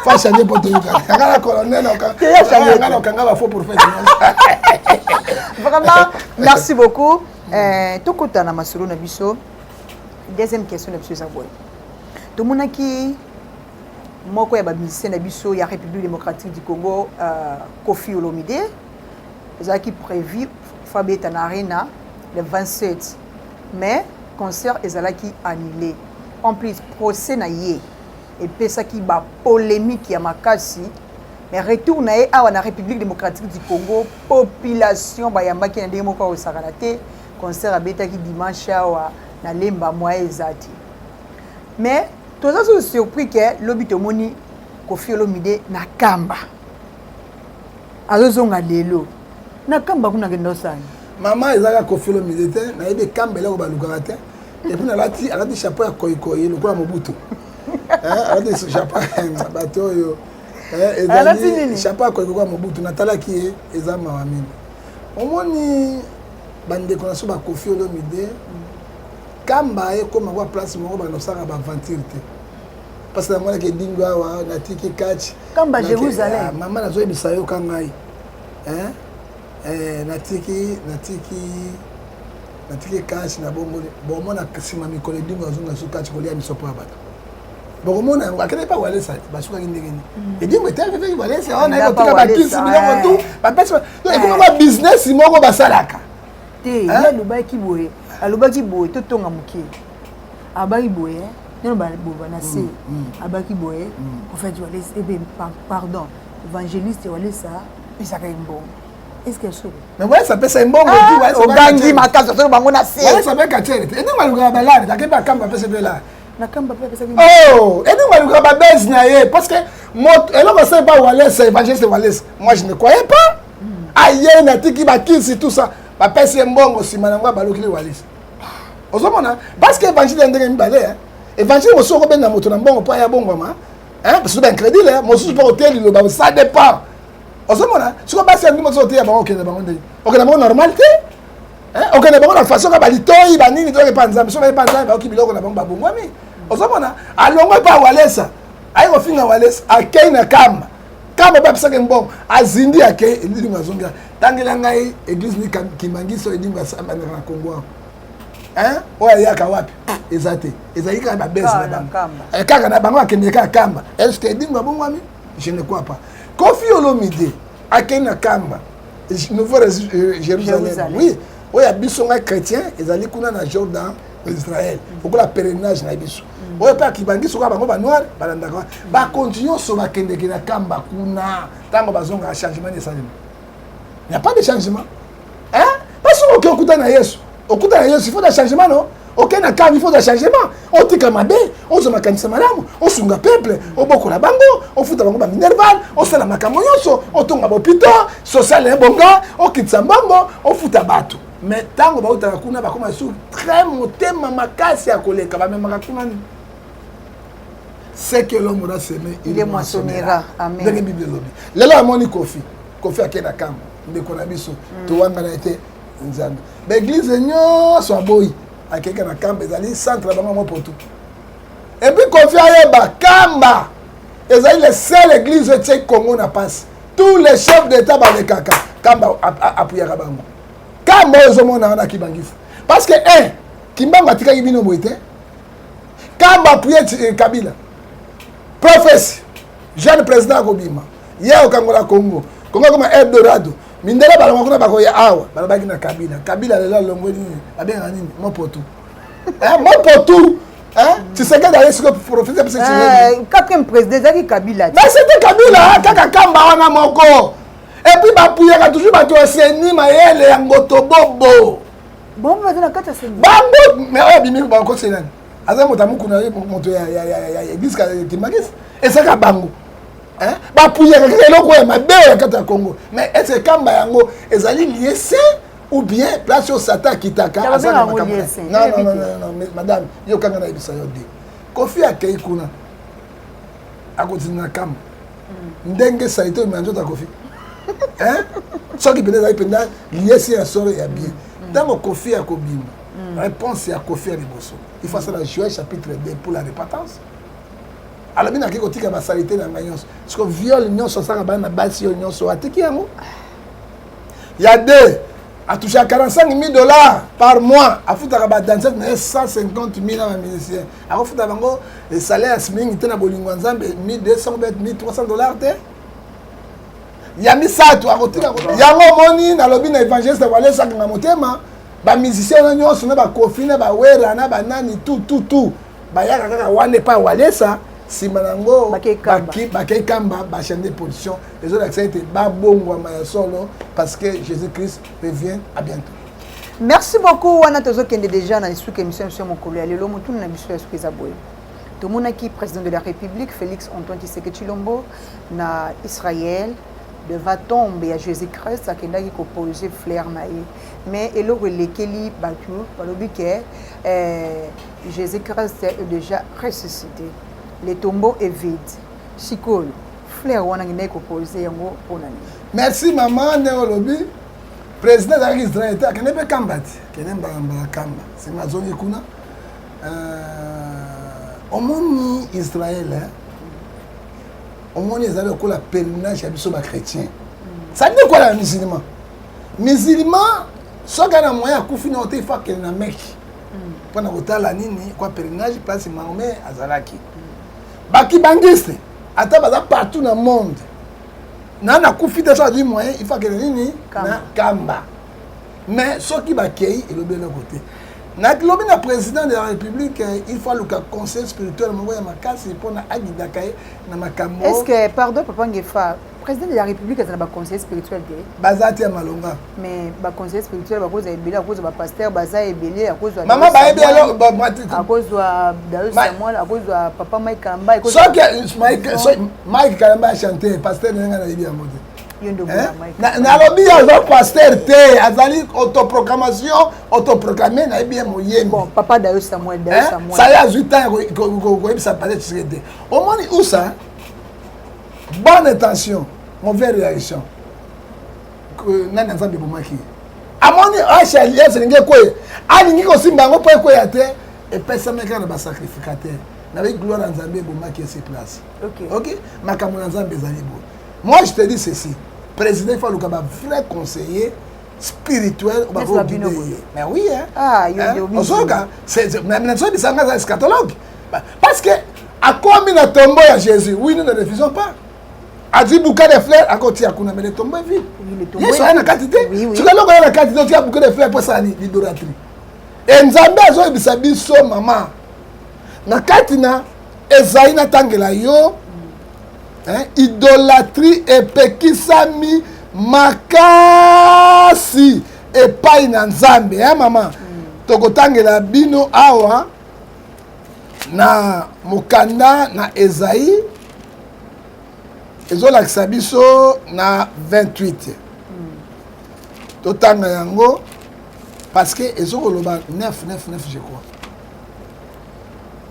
[SPEAKER 1] Faut changer pour tout ça. Kaka colonel na kanga ba faux prophète.
[SPEAKER 2] Vraiment merci beaucoup. Tout kota na masolo na biso. Deuxième question de monsieur Zaboy. Tout le monde qui moko ya ba musicien na biso ya République démocratique du Congo Koffi Olomide ezaki prévu Fabeta na Arena le 27 mais concert ezalaki annulé en plus procès na ye et pesaki ba polémique ya makasi mais retour na ye awa na République démocratique du Congo population ba yambaki na ndenge moko osakana te concert abetaki dimanche awa na lemba moya ezati mais tous les surpris que l'obito moni Koffi Olomide na kamba azozonga lelo na kamba kuna kendo sana
[SPEAKER 1] maman ezaka Koffi Olomide te na yebe kamba eloko balukaka te et puis alati chapeau ya koikoyi lokola Mobutu alati chapeau bato oyo ezali chapeau ya koikoyi ya Mobutu natalaki ye eza mawa mingi omoni bandeko na so ba Koffi Olomide kamba ekoma kwa place moko banosaka baventure te parce que na mwana ke dingo awa natiki catch
[SPEAKER 2] kamba Jérusalem
[SPEAKER 1] mama nazoyebisa yo ka ngai natiki catch na bongo bomona nsima mikolo dingo azonga so catch kolia misopo ya bato bokomona akende pa walesa basukaki ndenge nini edingo etafefeki walesa wana ekotika bakisi biloko tu bapesi ekoma ba business moko basalaka
[SPEAKER 2] te alobaki boye alobaki boye totonga moke abaki boye neno boba na se abaki boye en fait walesa ebe pardon évangéliste walesa pisaka mbongo est-ce que c'est
[SPEAKER 1] mais ouais ça peut c'est mbongo tu ouais
[SPEAKER 2] ogangi makazo to bango na se
[SPEAKER 1] ouais ça peut kachele te eni maluka balade takeba kamba pese bela
[SPEAKER 2] na kamba pese
[SPEAKER 1] oh eni maluka ba base na ye parce que eloko c'est pas walesa évangéliste walesa moi je ne croyais pas aye na tiki bakisi tout ça ba pese mbongo sima na ngwa balokile walesa ozomona parce que évangile ndenge mibale évangile moso ko benga moto na mbongo pa ya bongo ma parce que ben crédit là moso pas hôtel lo ba ça dépend ozomona siko basi ya ndimo zote ya bango kende bango ndenge okena bango normalité okena bango na façon ka balitoyi banini to ke panza so ba panza ba okibiloko na bango ba bongwami ozomona alongo pa walesa ayi ko finga walesa akei na kamba kamba ba pesa ke mbongo azindi akei ndingo azonga tangela ngai église ni kimangiso edingo asamba na Kongo hein oya yaka wapi ezate ezali ka ba bese na bango kaka na bango akende ka kamba est-ce que dinga bongwami je ne crois pas Koffi Olomide akena kamba nouveau Jérusalem oui oya biso nga chrétien ezali kuna na Jordan Israël okola pèlerinage na biso oyo pa kibangi soka bango ba noir balandaka ba continuer so bakende na kamba kuna tango bazonga changement de salut il n'y a pas de changement hein parce que okuta na Yesu il faut des changements non aucun accord il faut des changements on tika mabe on se makanisa malamu on sunga peuple on bokola bango on futa bango ba minerval on sala makambo nyonso on tonga bopito social bonga on kitsa bango on futa bato mais tango ba utaka kuna ba koma sur très motema makasi ya koleka ba memaka kuna ni c'est que l'homme aura semé
[SPEAKER 2] il est moissonnera amen
[SPEAKER 1] dans la Bible lobi lelo amoni Koffi akena kamba ndeko na biso to wanga na été nzambe l'église nyonso aboyi akeka na kamba ezali centre bango mo pour tout et puis Koffi ayeba kamba ezali le seul église tchèque Congo na passe tous les chefs d'état balekaka kamba apuyaka bango kamba ozomona na kibangifu parce que kimbango atikaki bino boye te kamba apuye Kabila prophétie jeune président kobima ye okangola Congo comme Eldorado mindela balongo kuna bakoya awa balabaki na Kabila lela longo nini abenga nini mopoto mopoto tu sais que d'ailleurs ce que prophétie parce que
[SPEAKER 2] quatrième président zaki Kabila
[SPEAKER 1] mais c'était Kabila kaka kamba wana moko et puis bapuyaka toujours bato seni mayele ya ngoto bobo
[SPEAKER 2] bon vas na kata seni
[SPEAKER 1] bango mais oya bimi bango senani aza motamuku na moto ya église kimagis et ça ka bango hein bapuyaka eloko ya mabe ya kata Congo mais est-ce que kamba yango ezali lié ou bien place au Satan kitaka
[SPEAKER 2] azana
[SPEAKER 1] makambo non madame yo kanga na ibisa yo de Koffi akei kuna akotina kamba ndenge saito manjo ta Koffi hein soki pende za penda lié si asoro ya bien tango Koffi akobima réponse ya Koffi à liboso il faut ça la Joël chapitre 2 pour la repentance alors bien akiko tika ba salité na nganyos parce que viol nyonso saka bana basi yo nyonso atiki yango ya deux a touché à $45,000 par mois a foutu à danser 150,000 à musicien a foutu à bango le salaire swing était na bolingo nzambe $1,200 $1,300 te ya misato a kotika yango moni na lobi na évangéliste wale saka na motema ba musicien na nyonso na ba Koffi na ba wera na ba nani tout ba yaka kaka wane pa wale sa simanango bakei kamba bachande position les autres acceptent babongwama ya solo parce que Jésus-Christ revient à bientôt.
[SPEAKER 2] Merci beaucoup wana tozokende déjà na isuka émission sur mokolo ya lelo mutuna na biso ya suka boye tomonaki président de la République Félix Antoine Tshisekedi Tshilombo na Israël devant tombe ya Jésus-Christ akendaki koposer fleur na ye mais eloko lekeli batu balobi ke Jésus-Christ est déjà ressuscité. Le tombeau est vide. Sikolo, fleur wana ngine ko poser yango ponani. Merci
[SPEAKER 1] maman Neolobi. Président de l'Israël était kene be kambati, kene mbamba kamba. C'est ma zone kuna. Omoni Israël omoni ezali ko la pèlerinage ya biso ba chrétien. Ça dit quoi la musulman? Musulman soka na moya kufina ote fa kene na Mecque. Pona kotala nini kwa pèlerinage place Mahomet azalaki. Baki bangiste ata baza partout dans le monde na kufi déjà du moyen il faut que nini na kamba mais ceux qui bakei et le bien côté na lobi na président de la République il faut le conseil spirituel mo ya makasi pour na agidaka na makambo.
[SPEAKER 2] Est-ce que pardon papa ngefa président de la République a un conseil spirituel de
[SPEAKER 1] bazati ya malonga
[SPEAKER 2] mais ba conseil spirituel ba cause ebele à cause ba pasteur baza ebele à cause
[SPEAKER 1] maman ba ebele
[SPEAKER 2] à cause de Samuel à cause de papa Mike Kalamba à cause
[SPEAKER 1] Mike Kalamba chanter pasteur nenga na libia mode
[SPEAKER 2] yondo
[SPEAKER 1] na lobi ya pasteur te azali autoproclamé na ebia moyembi
[SPEAKER 2] bon papa Dayo Samuel
[SPEAKER 1] ça y a 8 ans ko ça paraît Tshisekedi au moins où ça bonne intention mauvaise réaction que nani nzambe bomaki amoni acha liese ninge koye alingi ko simba ngo po koye ate et pesa meka na ba sacrificateur na avec gloire nzambe bomaki ses places OK makamona nzambe zali bo moi je te dis ceci président il faut le vrai conseiller spirituel mais oui hein c'est eschatologue parce que à quoi na tombeau à Jésus oui nous ne refusons pas a dit bouquet de fleurs à côté à kuna mais le tombeau est vide Yesu a na quantité tu la logo na quantité tu as bouquet de fleurs pour ça l'idolâtrie et nzambe azo bisa biso mama na katina Esaïe na tangela yo idolâtrie epekisami makasi epai na nzambe mama tokotangela bino awa na mokanda na Esaïe ezolakisa biso na 28 totanga yango parce que ezokoloba 9 je crois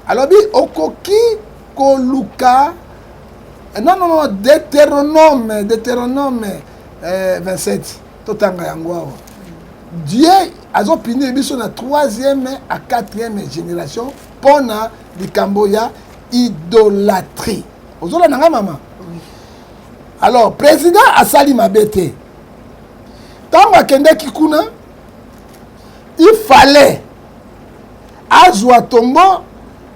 [SPEAKER 1] alors bi okoki koluka non Deutéronome 27 totanga yango awa Dieu azopinir biso na 3e à 4e génération pona likambo ya idolâtrie ozola nanga mama alors président asali mabete tango akendeki kuna il fallait azwa tombo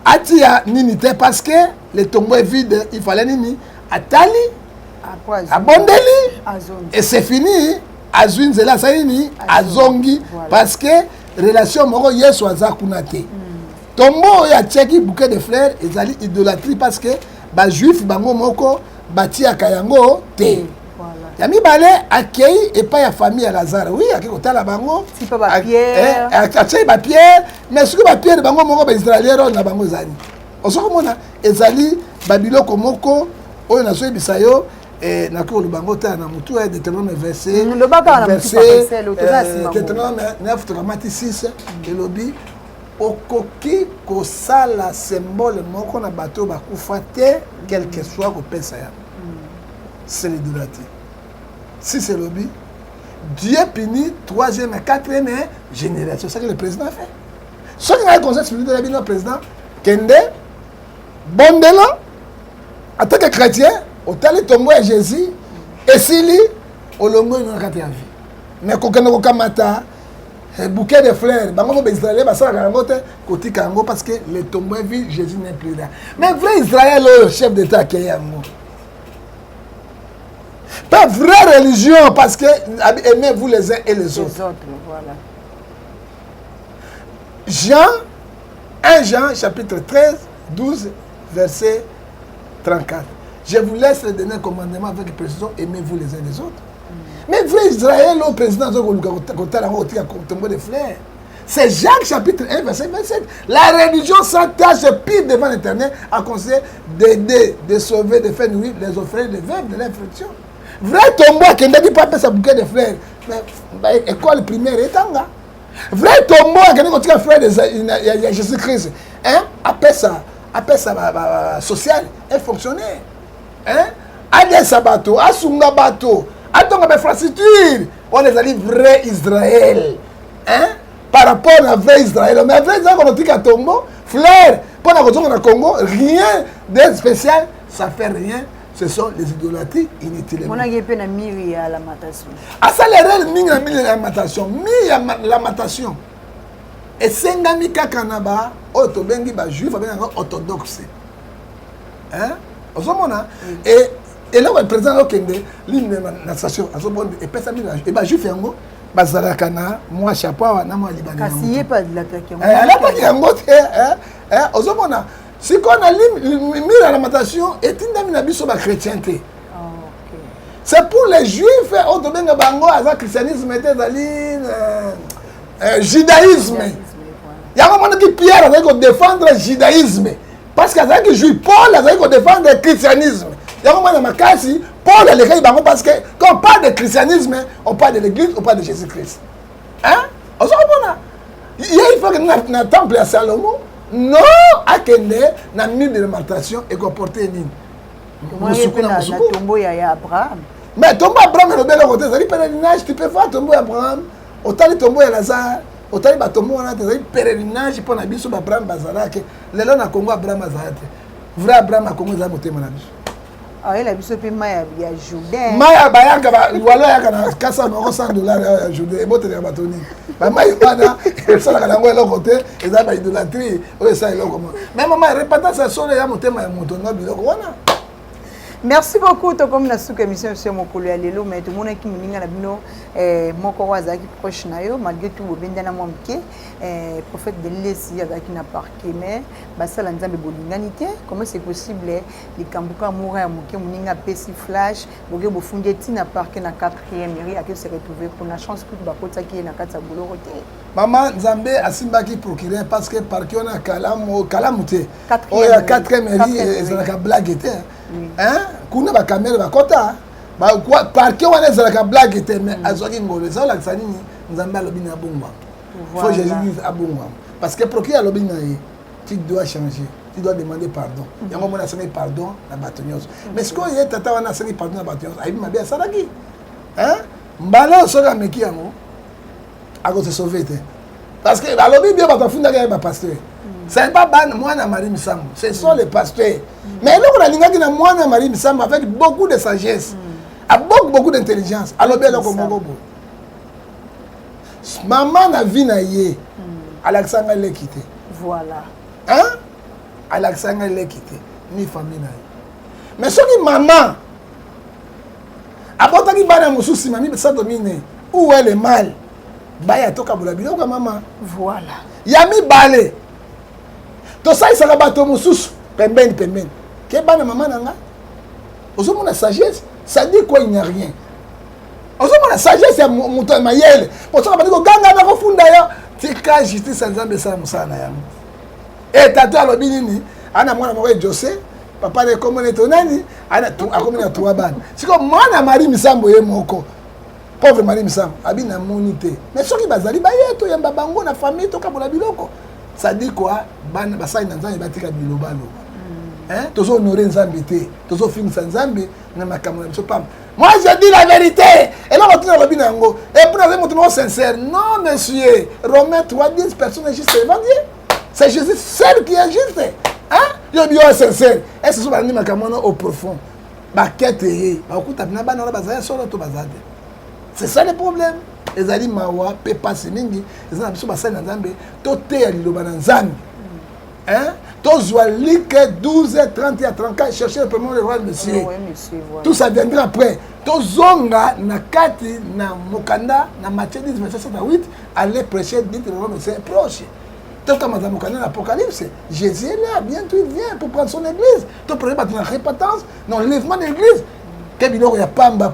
[SPEAKER 1] atia nini te parce que le tombeau est vide il fallait nini atali abondeli et c'est fini azwi nzela asali nini azongi parce que relation moko Yesu aza kuna te tombo oyo atiaki bouquet de fleurs ezali idolâtrie parce que bajuif bango moko batiaka yango te ya mibale akei epai ya famille ya Lazare oui akei kotala bango atie bapierre mais soki bapierre bango moko baisraélien oyo na bango ezali osokomona ezali babiloko moko oyo nazoyebisa yo nakoki koloba bango te na motu ya Deutéronome Deutéronome 9:6 elobi okoki kosala symbole moko na bato bakufa te quel que soit kopesa ya c'est l'idolâtrie si c'est lobby Dieu punit 3e et 4e génération c'est ce que le président a fait ce qui a le conseil spirituel de le président kende bondelo en tant que chrétien otali tombo ya Jésus esili olongo ino kati ya vie mais kokende kokamata bouquet de fleurs bango mo Israël basala yango te kotika yango parce que le tombeau est vide Jésus n'est plus là mais vrai Israël le chef d'état qui yango pas vraie religion parce que aimez-vous les uns et les autres
[SPEAKER 2] voilà.1
[SPEAKER 1] Jean chapitre 13 12 verset 34 je vous laisse le dernier commandement avec précision aimez-vous les uns et les autres mais vrai Israël le président de fleurs c'est Jacques chapitre 1 verset 27 la religion sans tâche pire devant l'Éternel a conseillé d'aider de sauver de faire nourrir les orphelins de veuves de l'infraction vrai tombeau qui n'a pas sa bouquet de fleurs mais école primaire etanga vrai tombeau qui n'a pas frère de Jésus-Christ hein après ça social et fonctionnaire hein ade sabato asunga bato atonga infrastructure on est allé vrai Israël hein par rapport à vrai Israël mais vrai Israël on dit qu'à tombeau fleur pour la raison na Congo rien de spécial ça fait rien ce sont les idolâtries inutilement.
[SPEAKER 2] On a gagné na miri à la matation.
[SPEAKER 1] À ça les règles miri la matation, la matation. Et sengami kakanaba otobengi ba juif avec un orthodoxe. Hein? Osomona et là le président okende l'hymne na station azobonde et pesa mira et ba juif yango bazalaka na moi chapeau na moi libanais.
[SPEAKER 2] Kasi yé pas de l'attaque.
[SPEAKER 1] Elle attaque yango hein osomona si qu'on a mis la lamentation et une biso ba chrétienté. C'est pour les juifs au domaine de bango à christianisme était judaïsme. Il y a un moment qui Pierre avait que défendre le judaïsme parce qu'il y a qui juif Paul avait que défendre le christianisme. Il y a un moment dans ma case Paul a l'écrit bango parce que quand on parle de christianisme, on parle de l'église, on parle de Jésus-Christ. Hein? On se comprend. Il faut que nous un temple à Salomon. Non, akende na mine de lamentation et comporter nini.
[SPEAKER 2] Tombeau ya Abraham.
[SPEAKER 1] Mais tombeau Abraham le bel côté, ça dit pèlerinage, tu peux voir tombeau Abraham, autant tombeau ya Lazare, autant ba tombeau na te pèlerinage pour na biso Abraham bazala que lelo na Congo Abraham bazala te. Vrai Abraham a Congo za motema na biso.
[SPEAKER 2] Ah, il a vu ce peu Maya Jourdain.
[SPEAKER 1] Maya bayaka wala yaka na kasa na $100 ya Jourdain. Ebote ya batoni. Ba Maya bana ça la langue là côté et ça ba idolâtrie. O ça là comment. Mais maman répéta ça sur ya motema ya moto na biloko wana.
[SPEAKER 2] Merci beaucoup to comme na sous émission sur mokolo ya lelo mais tout le monde qui muninga na bino moko waza ki proche na yo malgré tout bobenda na momke prophète de lesi avec na parquet mais basala nzambe bolinganité comment c'est possible les kambuka moura moke muninga pesi flash boge bofunde ti na parquet na 4e mairie a que se retrouver pour la chance pour bakota ki na kata boloro te
[SPEAKER 1] maman nzambe asimbaki procureur parce que parquet on a kalamuté
[SPEAKER 2] o
[SPEAKER 1] ya 4e mairie ezalaka blague te hein kuna ba caméra ba kota ba quoi parquet wana ezalaka blague te mais azwaki ngolo ça la sanini nzambe alobi na bongwa faut Jésus dise à bongwa parce que procureur alobi na ye tu dois changer tu dois demander pardon yango mona sema pardon na batonyos mais ce que ye tata wana sema pardon na batonyos ayi mabe asalaki hein mbala soka meki yango ako se sauver te parce que alobi bien batafunda ka ba pasteur c'est pas ban moana Marie Misambo ce sont les pasteurs mais là on a lingaki na moana Marie Misambo avec beaucoup de sagesse avec beaucoup d'intelligence alobi eloko moko bo maman na vie na ye Alexandre l'a quitté
[SPEAKER 2] voilà
[SPEAKER 1] hein Alexandre l'a quitté ni famille na ye mais soki maman apotaki bana mosusi mami ça domine où est le mal baya toka bola biloko maman
[SPEAKER 2] voilà
[SPEAKER 1] yami balé to ça isaka bato mosusu pembeni ke bana maman nanga ozomona sagesse ça dit quoi il n'y a rien ozomona sagesse ya moto mayele pour ça bandiko ganga na kofunda ya tika justice nzambe sa musana ya et tatu alobi nini ana mwana moko José papa de komone to nani ana akomina to bana siko mwana Marie Misambo ye moko pauvre Marie Misambo abina monité mais soki bazali bayeto yamba bango na famille to kabola biloko ça dit quoi bana basai na nzambe batika bilobalo hein tozo honorer nzambe te tozo finisa nzambe na makambo na biso pam moi je dis la vérité et là on tient le binango et pour les mots sincère non monsieur Romains 3:10 personne n'est juste évangile c'est Jésus seul qui est juste hein yo bio sincère et ce sont bani makambo au profond ba quête ba okuta bina bana la bazaya solo to bazade c'est ça le problème ezali mawa pe passe mingi ezana biso basali na nzambe to te ya liloba na nzambe hein tozwa like 12h30 à 34 chercher le premier roi monsieur
[SPEAKER 2] voilà.
[SPEAKER 1] Tout ça viendra après tozonga na kati na mokanda na Matthieu 10 verset 8 aller prêcher dit le roi monsieur proche tout comme dans mokanda na Apocalypse Jésus est là bientôt il vient pour prendre son église to prendre battre la repentance non l'enlèvement de l'église que biloko ya pamba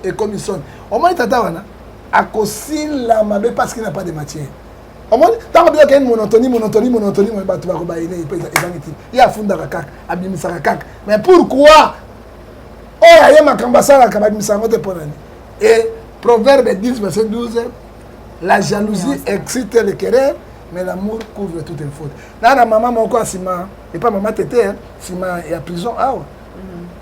[SPEAKER 1] et commission au moins tata wana akosila mabe parce qu'il n'a pas de matière. Au moins, tant que bien monotonie, moi bato ba ko ba ile ezangiti. Ya funda kaka, abimisa kaka. Mais pourquoi? Oh ya makamba sala ka babimisa ngote ponani. Et Proverbe 10 verset 12, la jalousie excite le querer, mais l'amour couvre toutes les fautes. Nana maman moko asima, et pas maman tété, sima et à prison awa.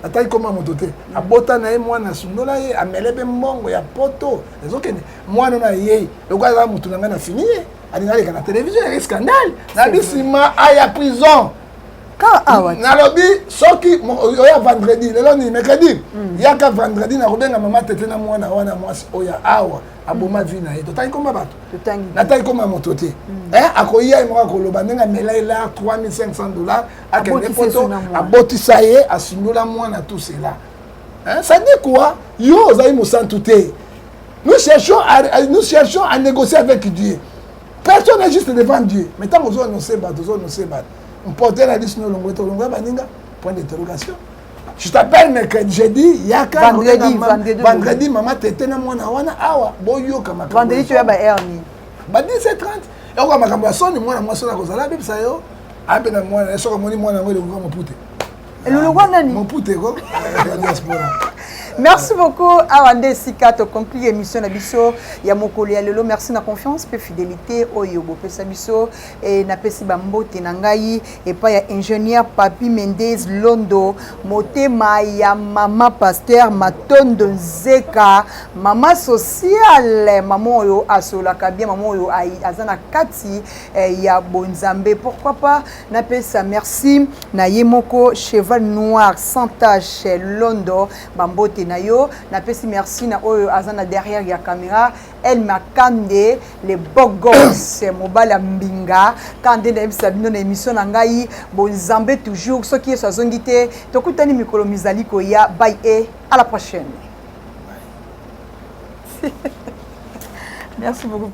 [SPEAKER 1] Atai koma motote abota na ye mwana sundola ye amelebe mbongo ya poto ezokende mwana na ye lokwa mutu nanga na fini alinga leka na télévision ya scandale na bisima aya prison
[SPEAKER 2] ka awa
[SPEAKER 1] na lobi soki oya vendredi lelo ni mercredi yaka vendredi na robenga mama tete na mwana wana mwasi oya awa aboma vi na ye totangi koma bato natangi koma motote akoya mo akoloba ndenga melaila $3500 akende poto abotisa ye asundula mwana tout cela ça dit quoi yo zai mosantu te nous cherchons à négocier avec Dieu personne n'est juste devant Dieu mais tant qu'on annoncer bato on porte la liste no longo to longo baninga point d'interrogation je t'appelle mercredi jeudi yaka vendredi maman tete na mwana wana awa boyoka makambo
[SPEAKER 2] vendredi tu ba erni
[SPEAKER 1] ba 17:30 et kwa makambo ya soni mwana mwasi na kozala bibisa yo ape na mwana soko moni mwana ngole ko mopute
[SPEAKER 2] elolo kwa nani
[SPEAKER 1] mopute ko diaspora
[SPEAKER 2] Merci beaucoup à Wande Sika to conclure émission na biso ya mokoli ya lelo. Merci na confiance pe fidélité oyo bo pesa biso et na pesi bambote na ngai et pas ya ingénieur Papi Mendez Londo motema ya mama pasteur Matondo Nzeka mama sociale mama oyo asolaka bien mama oyo azana kati ya bonzambe. Pourquoi pas na pesa merci na yemoko cheval noir sans tache Londo bambote na yo na pesi merci na oyo azana derrière ya caméra El Makande les bogos mobala mbinga kande na ebisabino na émission na ngai bonzambe toujours ce qui est sa zongité tokutani mikolo mizali ko ya bye et à la prochaine. Merci beaucoup.